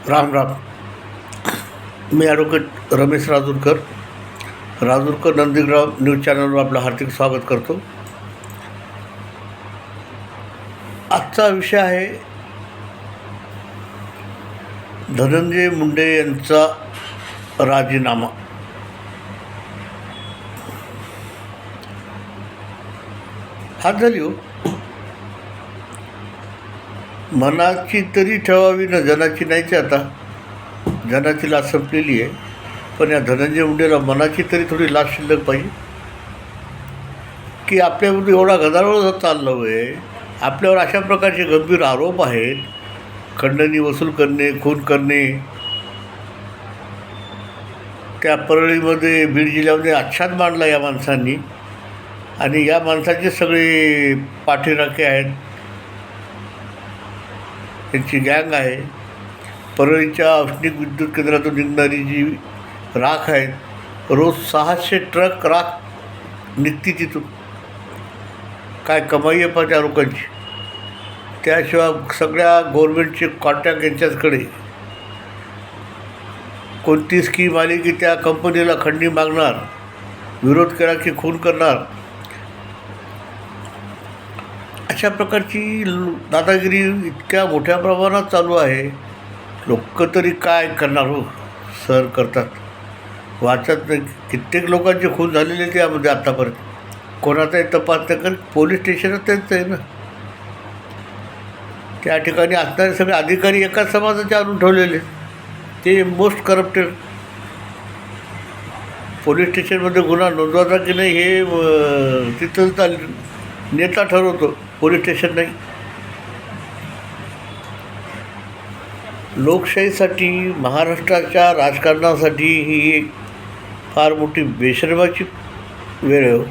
राम राम. मी advocate Ramesh Rajurkar, Nandigram news चॅनलवर आपलं हार्दिक स्वागत करतो. आजचा विषय आहे धनंजय मुंडे यांचा राजीनामा. हात झाली हो. मनाची तरी ठेवावी ना, जनाची नाहीच. आता जनाची लाच संपलेली आहे, पण या धनंजय मुंडेला मनाची तरी थोडी लाच शिल्लक पाहिजे की आपल्यामध्ये एवढा गदारोळ चाललं आहे. आपल्यावर अशा प्रकारचे गंभीर आरोप आहेत, खंडणी वसूल करणे, खून करणे. त्या परळीमध्ये बीड जिल्ह्यामध्ये आच्छाद मांडला या माणसांनी, आणि या माणसाचे सगळे पाठीराखे आहेत, त्यांची गँग आहे. परळीच्या औष्णिक विद्युत केंद्रातून निघणारी जी राख आहे, रोज 600 ट्रक राख निघती तिथून. काय कमाई आहे पण त्या लोकांची. त्याशिवाय सगळ्या गव्हर्नमेंटचे कॉन्ट्रॅक्ट यांच्याचकडे. कोणती स्कीम आली की त्या कंपनीला खंडणी मागणार, विरोध केला की खून करणार. अशा प्रकारची दादागिरी इतक्या मोठ्या प्रमाणात चालू आहे. लोक तरी काय करणार हो, सर करतात. वाचत नाही. कित्येक लोकांचे खून झालेले त्यामध्ये आत्तापर्यंत. कोणाचाही तपास नाही करत. पोलीस स्टेशनच त्यांचं आहे ना. त्या ठिकाणी असणारे सगळे अधिकारी एकाच समाजाचे आणून ठेवलेले, ते मोस्ट करप्टेड. पोलीस स्टेशनमध्ये गुन्हा नोंदवायचा की नाही हे तिथं नेता ठरवतो, पोलीस स्टेशन नाही. लोकशाहीसाठी, महाराष्ट्राच्या राजकारणासाठी ही एक फार मोठी बेशरमाची वेळ आहे.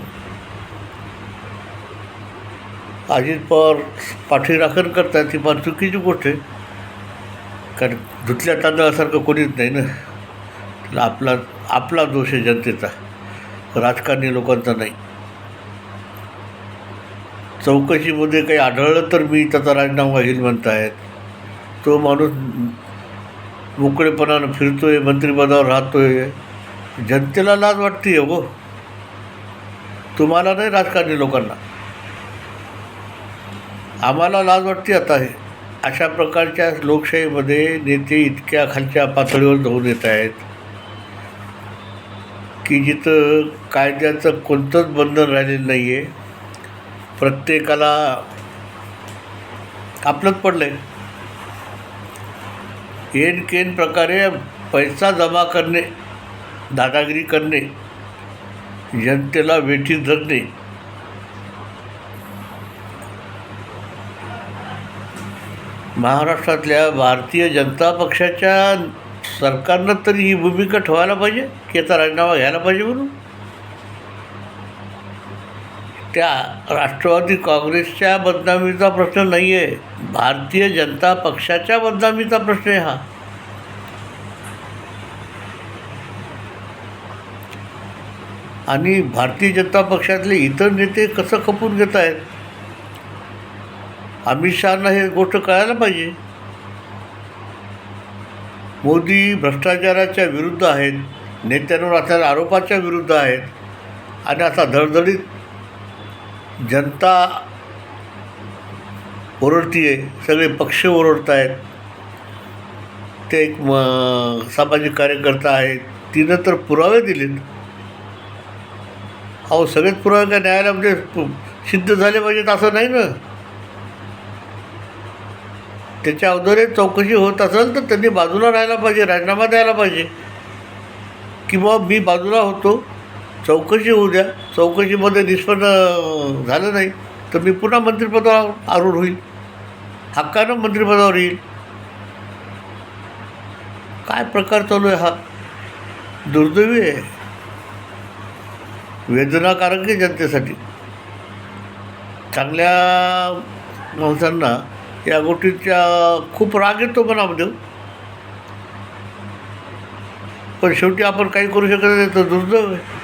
अजित पवार पाठीराखण करतात, ती फार चुकीची गोष्ट आहे. कारण धुतल्या तांदळासारखं कोणीच नाही ना. आपला दोष आहे जनतेचा, राजकारणी लोकांचा नाही. चौकशीमध्ये काही आढळलं तर मी त्याचा राजीनामा घेईल म्हणत आहेत. तो माणूस मोकळेपणानं फिरतो आहे, मंत्रिपदावर राहतो आहे. जनतेला लाज वाटते हो. तुम्हाला नाही, राजकारणी लोकांना. आम्हाला लाज वाटते आता. हे अशा प्रकारच्या लोकशाहीमध्ये नेते इतक्या खालच्या पातळीवर जाऊन येत आहेत की जिथं कायद्याचं कोणतंच बंधन राहिलेलं नाही आहे. प्रत्येकाला आपलंच पडलं आहे. एन केन प्रकारे पैसा जमा करणे, दादागिरी करणे, जनतेला वेठीस धरणे. महाराष्ट्रातल्या भारतीय जनता पक्षाच्या सरकारनं तरी ही भूमिका ठेवायला पाहिजे की याचा राजीनामा घ्यायला पाहिजे म्हणून. त्या राष्ट्रवादी काँग्रेसच्या बदनामीचा प्रश्न नाही आहे, भारतीय जनता पक्षाच्या बदनामीचा प्रश्न आहे हा. आणि भारतीय जनता पक्षातले इतर नेते कसं खपून घेत आहेत, अमित शहांना हे गोष्ट कळायला पाहिजे. मोदी भ्रष्टाचाराच्या विरुद्ध आहेत, नेत्यांवर असणाऱ्या आरोपाच्या विरुद्ध आहेत, आणि असा धडधडीत जनता ओरडती आहे, सगळे पक्ष ओरडत आहेत. ते एक सामाजिक कार्यकर्ता आहेत, तिनं तर पुरावे दिलेत. अहो, सगळेच पुरावे काय न्यायालयामध्ये सिद्ध झाले पाहिजेत असं नाही ना. त्याच्या अगोदर चौकशी होत असेल तर त्यांनी बाजूला राहायला पाहिजे, राजीनामा द्यायला पाहिजे की बाबा मी बाजूला होतो, चौकशी होऊ द्या. चौकशीमध्ये निष्पन्न झालं नाही तर मी पुन्हा मंत्रिपदावर आरूढ होईल, हक्कानं मंत्रिपदावर येईल. काय प्रकार चालू आहे हा? दुर्दैवी आहे, वेदनाकारक आहे जनतेसाठी. चांगल्या माणसांना या गोष्टीचा खूप राग येतो मनामध्ये, पण शेवटी आपण काही करू शकत नाही, तर दुर्दैव आहे.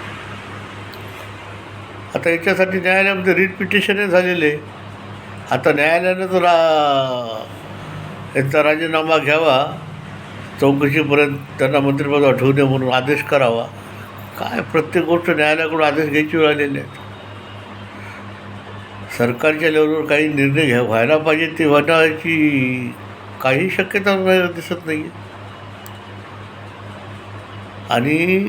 आता याच्यासाठी न्यायालयामध्ये रिट पिटिशनही झालेले. आता न्यायालयानं तर यांचा राजीनामा घ्यावा चौकशीपर्यंत त्यांना मंत्रिपद ठेवू नये म्हणून आदेश करावा. काय प्रत्येक गोष्ट न्यायालयाकडून आदेश घ्यायची वेळ आलेली आहे. सरकारच्या लेवलवर काही निर्णय व्हायला पाहिजे ते होण्याची काही शक्यता दिसत नाही आहे. आणि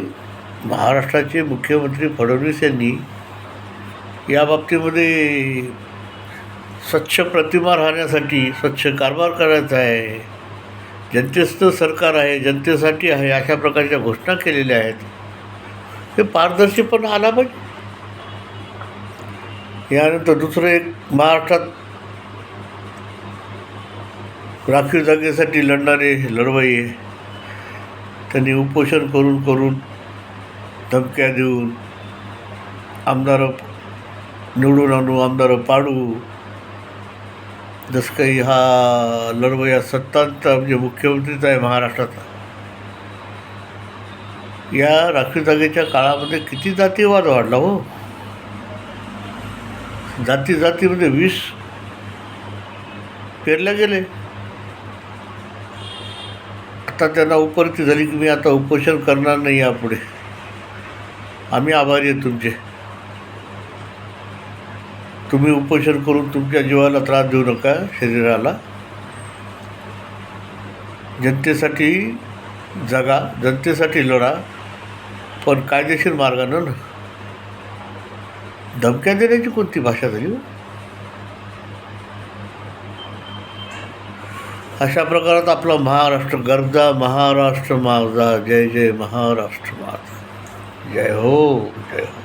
महाराष्ट्राचे मुख्यमंत्री फडणवीस यांनी या बाबतीमध्ये स्वच्छ प्रतिमा राहण्यासाठी स्वच्छ कारभार करायचा आहे, जनतेचं सरकार आहे, जनतेसाठी आहे, अशा प्रकारच्या घोषणा केलेल्या आहेत. हे पारदर्शीपणा आला पाहिजे. यानंतर दुसरं एक, महाराष्ट्रात राखीव जागेसाठी लढणारे लढवय्ये त्यांनी उपोषण करून करून धमक्या देऊन आमदार निवडून आणू, आमदार पाडू, जसं काही हा लढवय्या सत्तांचा म्हणजे मुख्यमंत्रीच आहे महाराष्ट्राचा. या राखीव जागेच्या काळामध्ये किती जातीवाद वाढला हो. जातीमध्ये विष पेरल्या गेले. आता त्यांना उपरती झाली की मी आता उपोषण करणार नाही यापुढे, आम्ही आभारी आहे तुमचे, तुम्ही उपोषण करून तुमच्या जीवाला त्रास देऊ नका, शरीराला. जनतेसाठी जगा, जनतेसाठी लढा, पण कायदेशीर मार्गानं ना. धमक्या देण्याची कोणती भाषा झाली. अशा प्रकारात आपला महाराष्ट्र गर्जा, महाराष्ट्र माझा, जय जय महाराष्ट्र माझा. जय हो, जय हो.